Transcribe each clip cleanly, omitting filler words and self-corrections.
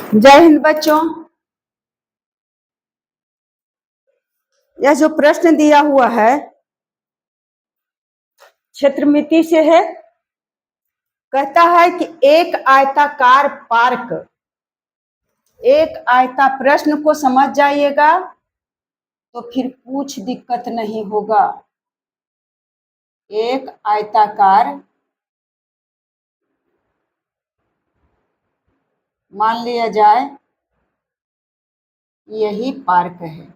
जय हिंद बच्चों। यह जो प्रश्न दिया हुआ है क्षेत्रमिति से है। कहता है कि एक आयताकार पार्क, एक आयता प्रश्न को समझ जाइएगा तो फिर कुछ दिक्कत नहीं होगा। एक आयताकार, मान लिया जाए यही पार्क है।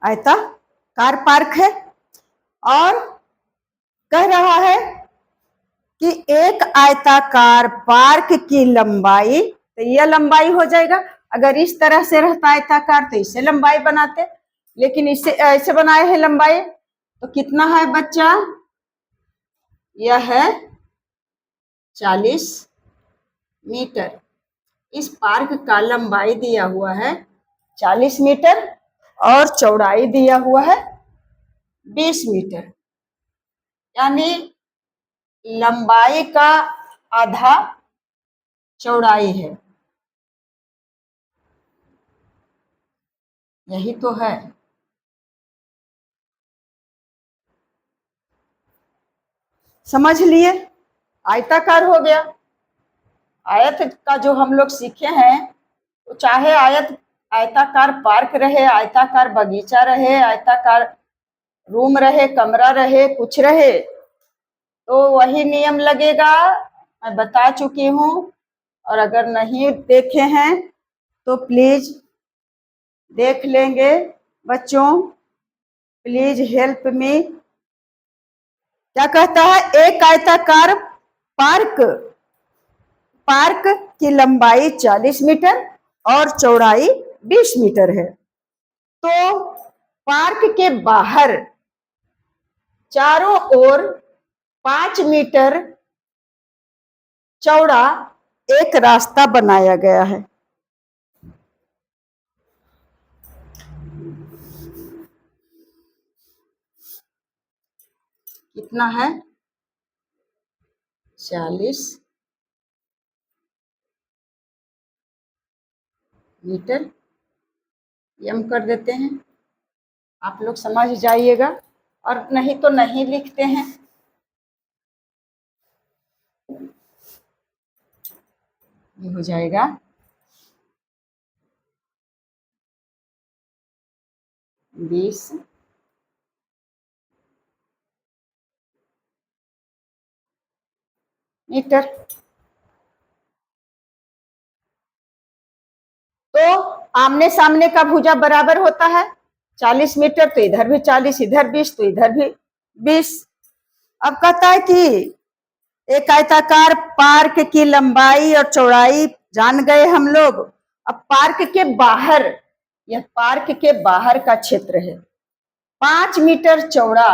आयताकार पार्क है और कह रहा है कि एक आयताकार पार्क की लंबाई, तो यह लंबाई हो जाएगा। अगर इस तरह से रहता आयताकार तो इससे लंबाई बनाते, लेकिन इससे ऐसे बनाए हैं लंबाई, तो कितना है बच्चा? यह है 40 मीटर। इस पार्क का लंबाई दिया हुआ है 40 मीटर और चौड़ाई दिया हुआ है 20 मीटर, यानी लंबाई का आधा चौड़ाई है। यही तो है। समझ लिए? आयताकार हो गया। आयत का जो हम लोग सीखे हैं, तो चाहे आयताकार पार्क रहे, आयताकार बगीचा रहे, आयताकार रूम रहे, कमरा रहे, कुछ रहे, तो वही नियम लगेगा। मैं बता चुकी हूँ, और अगर नहीं देखे हैं तो प्लीज देख लेंगे बच्चों। Please help me. क्या कहता है? एक आयताकार पार्क की लंबाई 40 मीटर और चौड़ाई 20 मीटर है। तो पार्क के बाहर चारों ओर 5 मीटर चौड़ा एक रास्ता बनाया गया है। कितना है? 40 मीटर। यम कर देते हैं, आप लोग समझ जाइएगा, और नहीं तो नहीं लिखते हैं। ये हो जाएगा 20 मीटर। तो आमने सामने का भुजा बराबर होता है 40 मीटर, तो इधर भी 40, इधर 20, तो इधर भी 20। अब कहता है कि एक आयताकार पार्क की लंबाई और चौड़ाई जान गए हम लोग। अब पार्क के बाहर, यह पार्क के बाहर का क्षेत्र है, 5 मीटर चौड़ा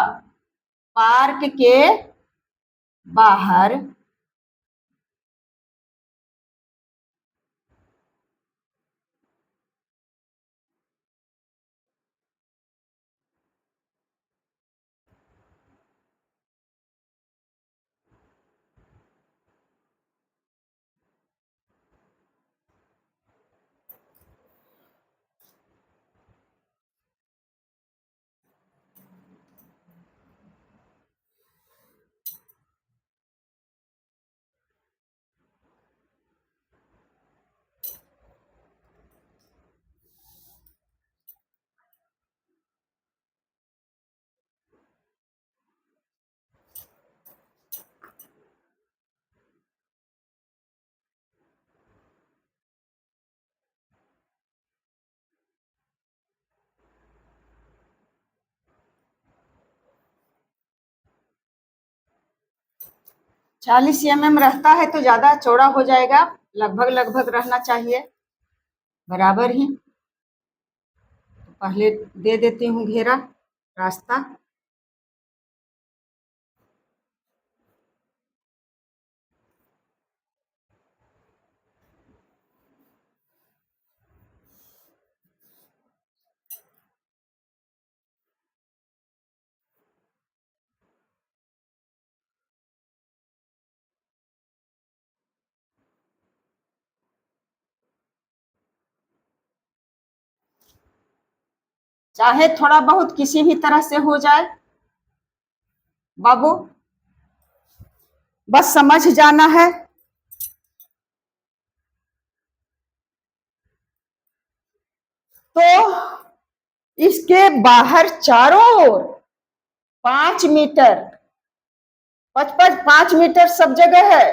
पार्क के बाहर चालीस mm रहता है तो ज्यादा चौड़ा हो जाएगा, लगभग लगभग रहना चाहिए बराबर ही। पहले दे देती हूँ घेरा। रास्ता, चाहे थोड़ा बहुत किसी भी तरह से हो जाए बाबू, बस समझ जाना है। तो इसके बाहर चारों ओर 5 मीटर, 5 मीटर सब जगह है।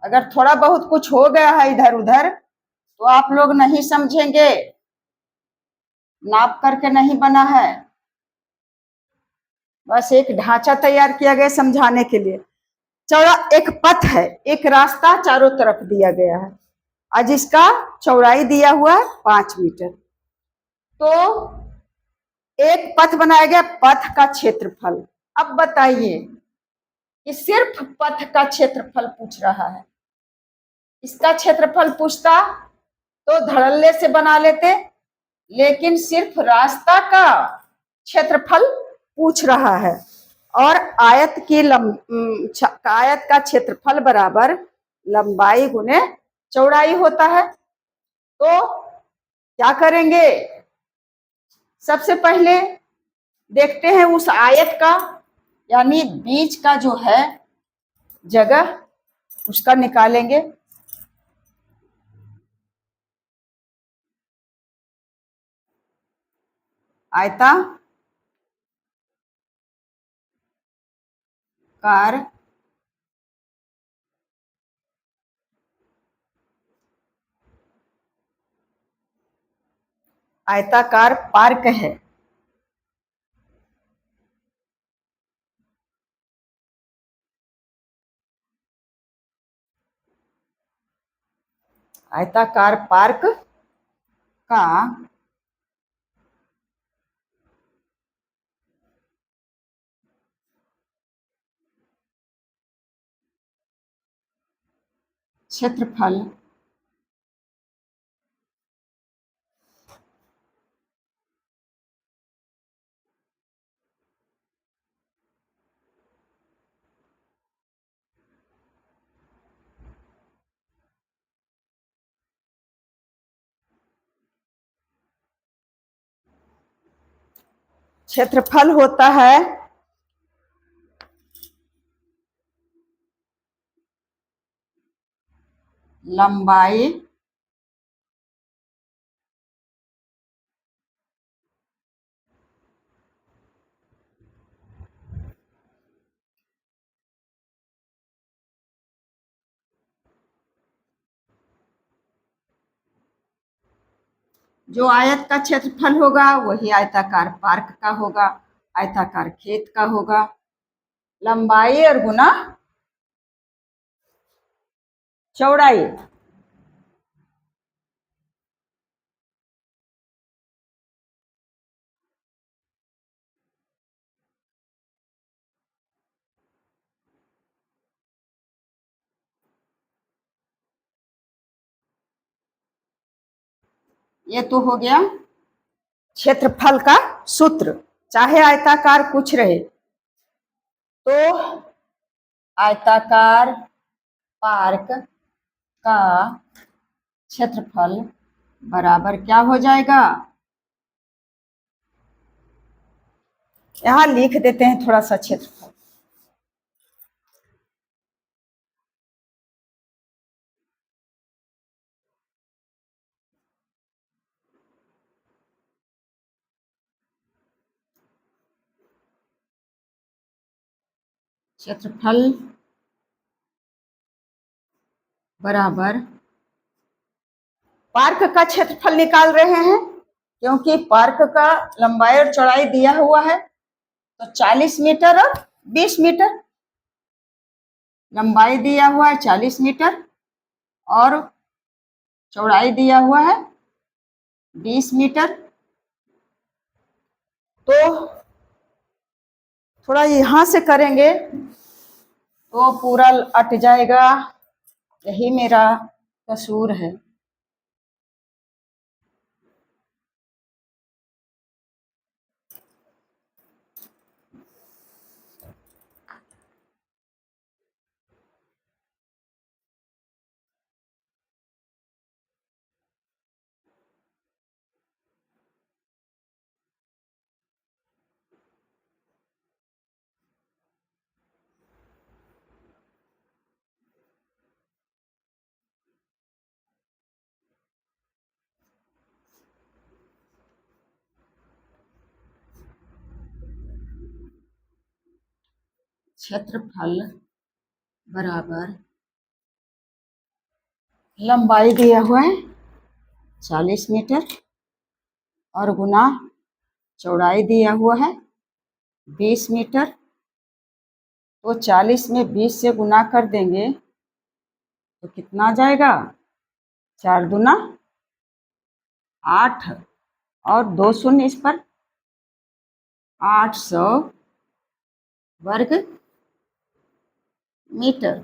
अगर थोड़ा बहुत कुछ हो गया है इधर उधर तो आप लोग नहीं समझेंगे, नाप करके नहीं बना है, बस एक ढांचा तैयार किया गया समझाने के लिए। चौड़ा एक पथ है, एक रास्ता चारों तरफ दिया गया है, आज इसका चौड़ाई दिया हुआ है 5 मीटर। तो एक पथ बनाया गया, पथ का क्षेत्रफल। अब बताइए कि सिर्फ पथ का क्षेत्रफल पूछ रहा है, इसका क्षेत्रफल पूछता तो धड़ल्ले से बना लेते, लेकिन सिर्फ रास्ता का क्षेत्रफल पूछ रहा है। और आयत की आयत का क्षेत्रफल बराबर लंबाई गुने चौड़ाई होता है। तो क्या करेंगे, सबसे पहले देखते हैं उस आयत का, यानी बीच का जो है जगह उसका निकालेंगे। आयता कार आयताकार पार्क है, आयताकार पार्क का क्षेत्रफल क्षेत्रफल होता है लंबाई जो आयत का क्षेत्रफल होगा वही आयताकार पार्क का होगा, आयताकार खेत का होगा। लंबाई और गुना चौड़ाई। ये तो हो गया क्षेत्रफल का सूत्र, चाहे आयताकार कुछ रहे। तो आयताकार पार्क का क्षेत्रफल बराबर क्या हो जाएगा, यहां लिख देते हैं थोड़ा सा क्षेत्रफल। क्षेत्रफल बराबर पार्क का क्षेत्रफल निकाल रहे हैं, क्योंकि पार्क का लंबाई और चौड़ाई दिया हुआ है। तो 40 मीटर और 20 मीटर, लंबाई दिया हुआ है 40 मीटर और चौड़ाई दिया हुआ है 20 मीटर। तो थोड़ा यहां से करेंगे तो पूरा अट जाएगा, यही मेरा कसूर है। क्षेत्रफल बराबर लंबाई दिया हुआ है 40 मीटर और गुना चौड़ाई दिया हुआ है 20 मीटर। तो 40 में 20 से गुना कर देंगे तो कितना आ जाएगा, 4 दूना 8 और 2 शून्य इस पर, 800 वर्ग मीटर।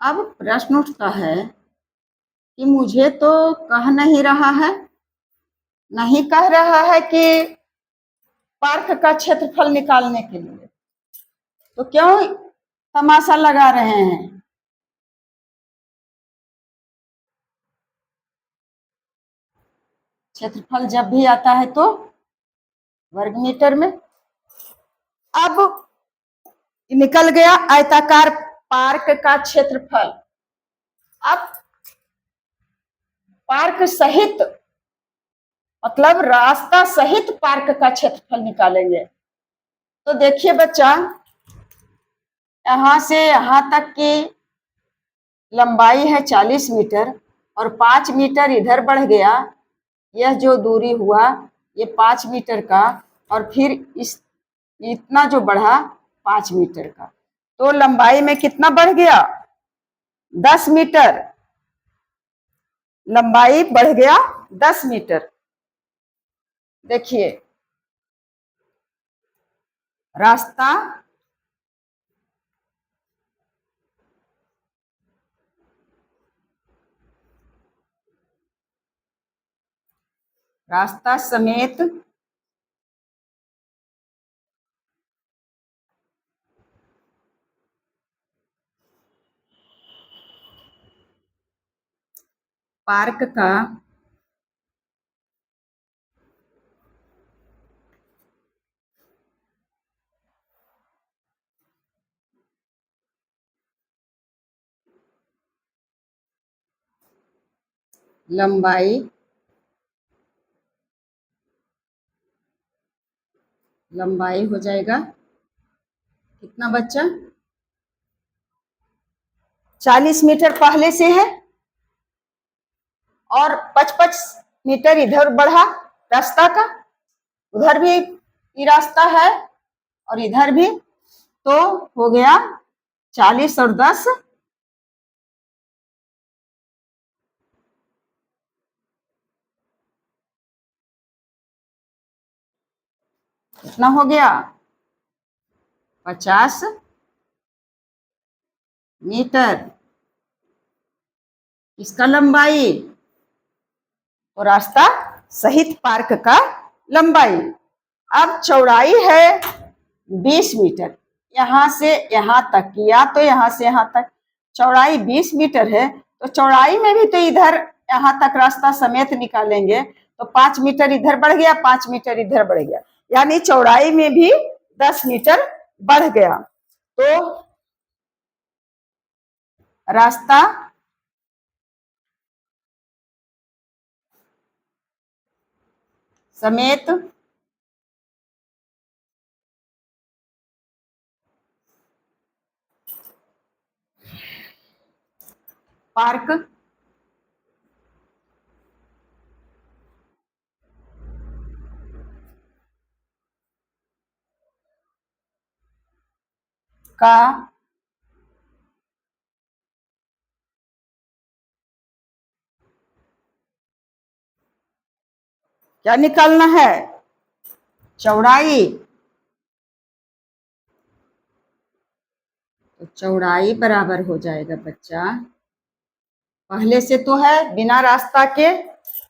अब प्रश्न उठता है कि मुझे तो कह नहीं रहा है, नहीं कह रहा है कि पार्क का क्षेत्रफल निकालने के लिए, तो क्यों तमाशा लगा रहे हैं। क्षेत्रफल जब भी आता है तो वर्ग मीटर में। अब निकल गया आयताकार पार्क का क्षेत्रफल। अब पार्क सहित मतलब रास्ता सहित पार्क का क्षेत्रफल निकालेंगे। तो देखिए बच्चा, यहां से यहां तक की लंबाई है 40 मीटर और 5 मीटर इधर बढ़ गया, यह जो दूरी हुआ ये 5 मीटर का, और फिर इस इतना जो बढ़ा 5 मीटर का, तो लंबाई में कितना बढ़ गया, 10 मीटर। लंबाई बढ़ गया 10 मीटर। देखिए रास्ता रास्ता समेत पार्क का लंबाई हो जाएगा कितना बच्चा, 40 मीटर पहले से है और 55 मीटर इधर बढ़ा रास्ता का, उधर भी ये रास्ता है और इधर भी, तो हो गया 40 और 10, कितना हो गया, 50 मीटर इसका लंबाई, और रास्ता सहित पार्क का लंबाई। अब चौड़ाई है 20 मीटर, यहां से यहां तक किया तो यहां से यहां तक चौड़ाई 20 मीटर है, तो चौड़ाई में भी तो इधर यहां तक रास्ता समेत निकालेंगे तो 5 मीटर इधर बढ़ गया, 5 मीटर इधर बढ़ गया, यानी चौड़ाई में भी 10 मीटर बढ़ गया। तो रास्ता समेत पार्क का क्या निकालना है? चौड़ाई। तो चौड़ाई बराबर हो जाएगा बच्चा, पहले से तो है बिना रास्ता के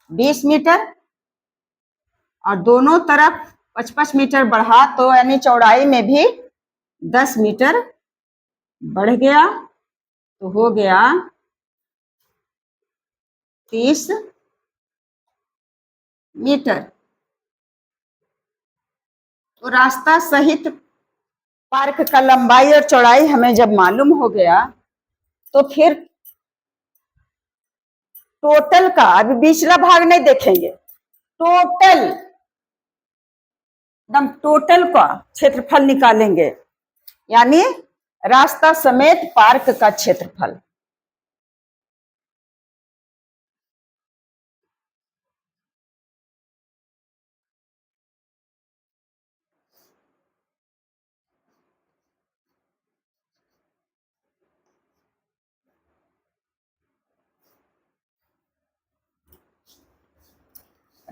20 मीटर और दोनों तरफ 55 मीटर बढ़ा, तो यानी चौड़ाई में भी 10 मीटर बढ़ गया, तो हो गया 30 मीटर। तो रास्ता सहित पार्क का लंबाई और चौड़ाई हमें जब मालूम हो गया, तो फिर टोटल का, अभी पिछला भाग नहीं देखेंगे, टोटल एकदम टोटल का क्षेत्रफल निकालेंगे, यानी रास्ता समेत पार्क का क्षेत्रफल।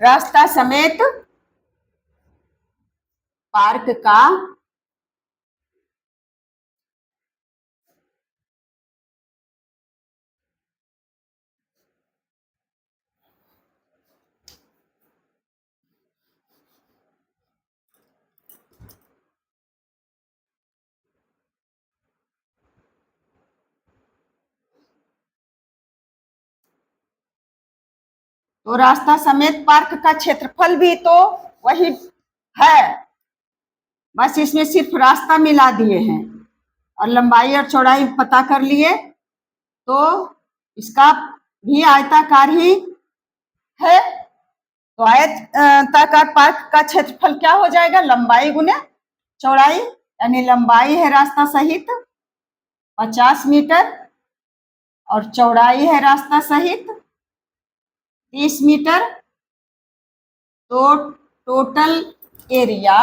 रास्ता समेत पार्क का तो रास्ता समेत पार्क का क्षेत्रफल भी तो वही है, बस इसमें सिर्फ रास्ता मिला दिए हैं और लंबाई और चौड़ाई पता कर लिए, तो इसका भी आयताकार ही है। तो आयताकार पार्क का क्षेत्रफल क्या हो जाएगा? लंबाई गुने चौड़ाई, यानी लंबाई है रास्ता सहित 50 मीटर और चौड़ाई है रास्ता सहित 30 मीटर। तो टोटल एरिया,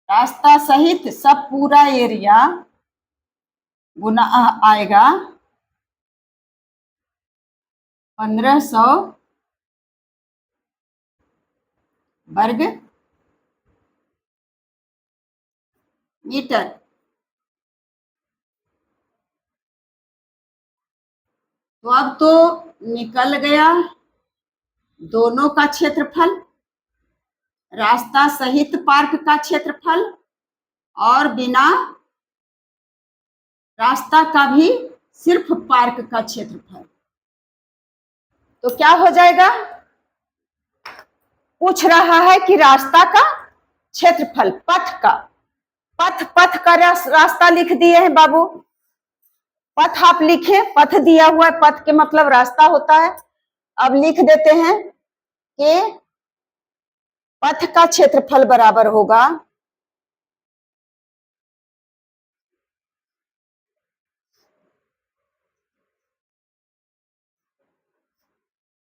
रास्ता सहित सब पूरा एरिया गुना आएगा 1500 वर्ग मीटर। तो अब तो निकल गया दोनों का क्षेत्रफल, रास्ता सहित पार्क का क्षेत्रफल और बिना रास्ता का भी सिर्फ पार्क का क्षेत्रफल। तो क्या हो जाएगा? पूछ रहा है कि रास्ता का क्षेत्रफल, पथ का, पथ का रास्ता लिख दिए हैं बाबू, पथ आप लिखे, पथ दिया हुआ है, पथ के मतलब रास्ता होता है। अब लिख देते हैं कि पथ का क्षेत्रफल बराबर होगा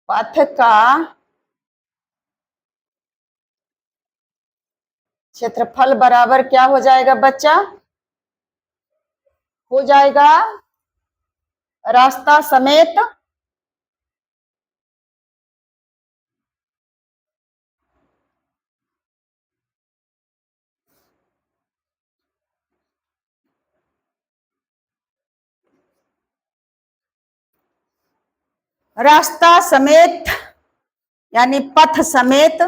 पथ का क्षेत्रफल बराबर क्या हो जाएगा बच्चा? हो जाएगा रास्ता समेत रास्ता समेत यानी पथ समेत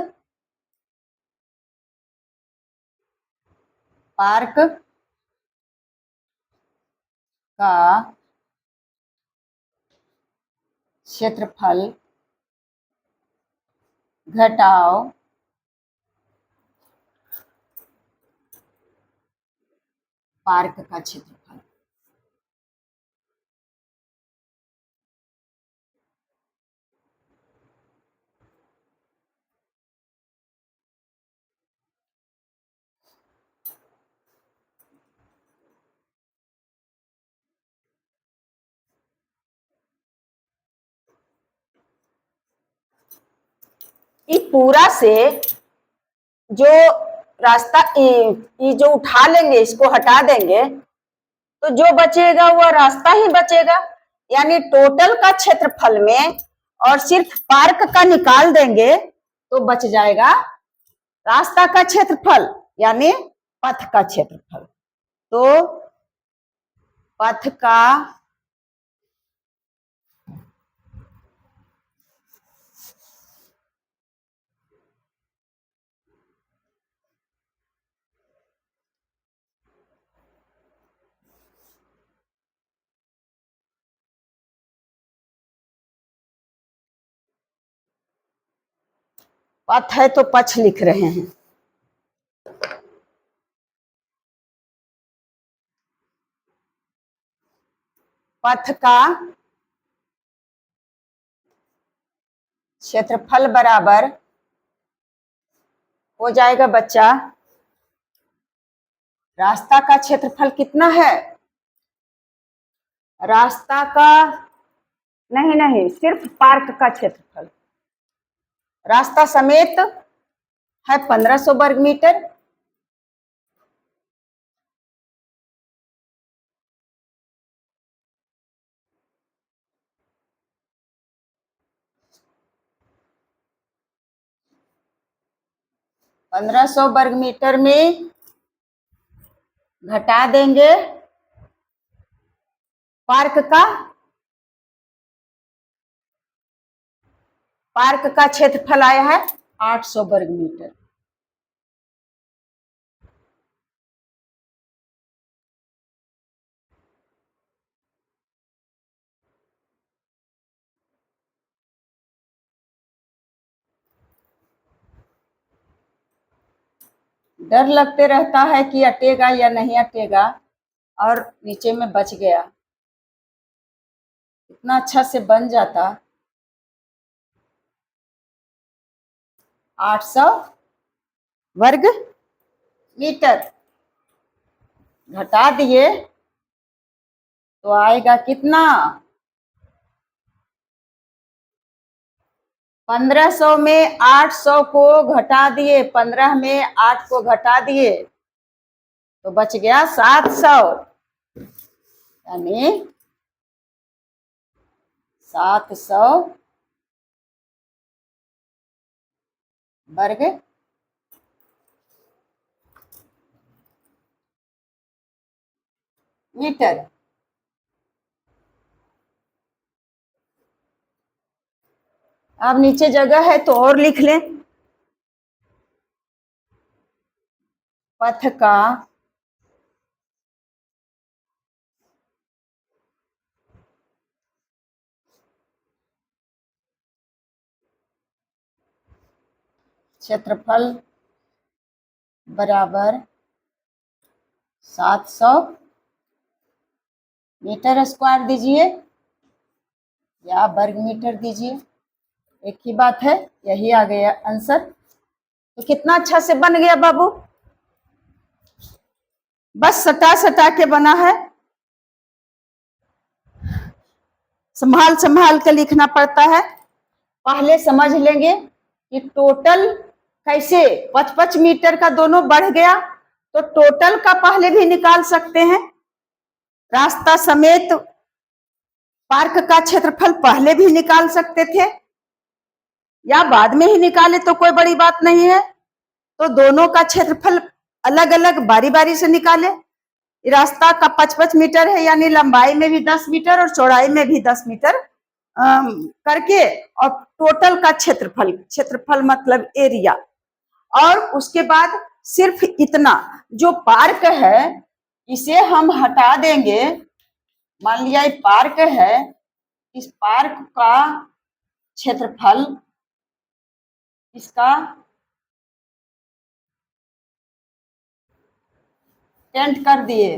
पार्क का क्षेत्रफल घटाओ पार्क का क्षेत्रफल। ये पूरा से जो रास्ता ये जो उठा लेंगे, इसको हटा देंगे, तो जो बचेगा वह रास्ता ही बचेगा, यानी टोटल का क्षेत्रफल में और सिर्फ पार्क का निकाल देंगे तो बच जाएगा रास्ता का क्षेत्रफल यानी पथ का क्षेत्रफल। तो पथ का पथ है तो पछ लिख रहे हैं। पथ का क्षेत्रफल बराबर हो जाएगा बच्चा, रास्ता का क्षेत्रफल कितना है, रास्ता का नहीं सिर्फ पार्क का क्षेत्रफल, रास्ता समेत है 1500 वर्ग मीटर। पंद्रह सौ वर्ग मीटर में घटा देंगे पार्क का क्षेत्रफल आया है 800 वर्ग मीटर। डर लगते रहता है कि अटेगा या नहीं अटेगा, और नीचे में बच गया, इतना अच्छा से बन जाता। 800 वर्ग मीटर घटा दिए तो आएगा कितना, 1500 में 800 को घटा दिए, 15 में 8 को घटा दिए तो बच गया 700, यानी 700 वर्ग मीटर। अब नीचे जगह है तो और लिख लें, पथ का क्षेत्रफल बराबर 700 मीटर स्क्वायर दीजिए या वर्ग मीटर दीजिए, एक ही बात है, यही आ गया आंसर। तो कितना अच्छा से बन गया बाबू, बस सटा सटा के बना है, संभाल संभाल के लिखना पड़ता है। पहले समझ लेंगे कि टोटल कैसे 55 मीटर का दोनों बढ़ गया, तो टोटल का पहले भी निकाल सकते हैं, रास्ता समेत पार्क का क्षेत्रफल पहले भी निकाल सकते थे, या बाद में ही निकाले तो कोई बड़ी बात नहीं है। तो दोनों का क्षेत्रफल अलग अलग बारी बारी से निकाले। रास्ता का 55 मीटर है, यानी लंबाई में भी 10 मीटर और चौड़ाई में भी 10 मीटर करके, और टोटल का क्षेत्रफल मतलब एरिया, और उसके बाद सिर्फ इतना जो पार्क है इसे हम हटा देंगे। मान लिया ये पार्क है, इस पार्क का क्षेत्रफल इसका टेंट कर दिए,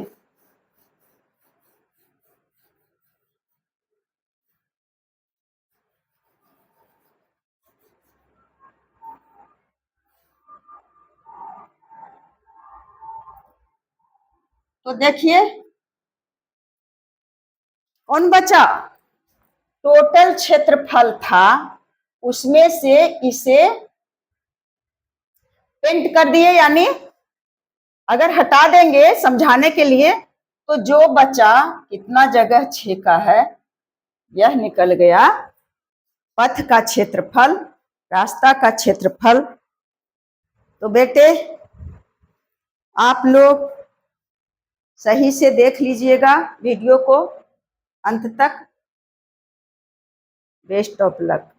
तो देखिए कौन बचा, टोटल क्षेत्रफल था उसमें से इसे पेंट कर दिए, यानी अगर हटा देंगे समझाने के लिए तो जो बचा कितना जगह 6 का है, यह निकल गया पथ का क्षेत्रफल, रास्ता का क्षेत्रफल। तो बेटे आप लोग सही से देख लीजिएगा वीडियो को अंत तक। Best of luck.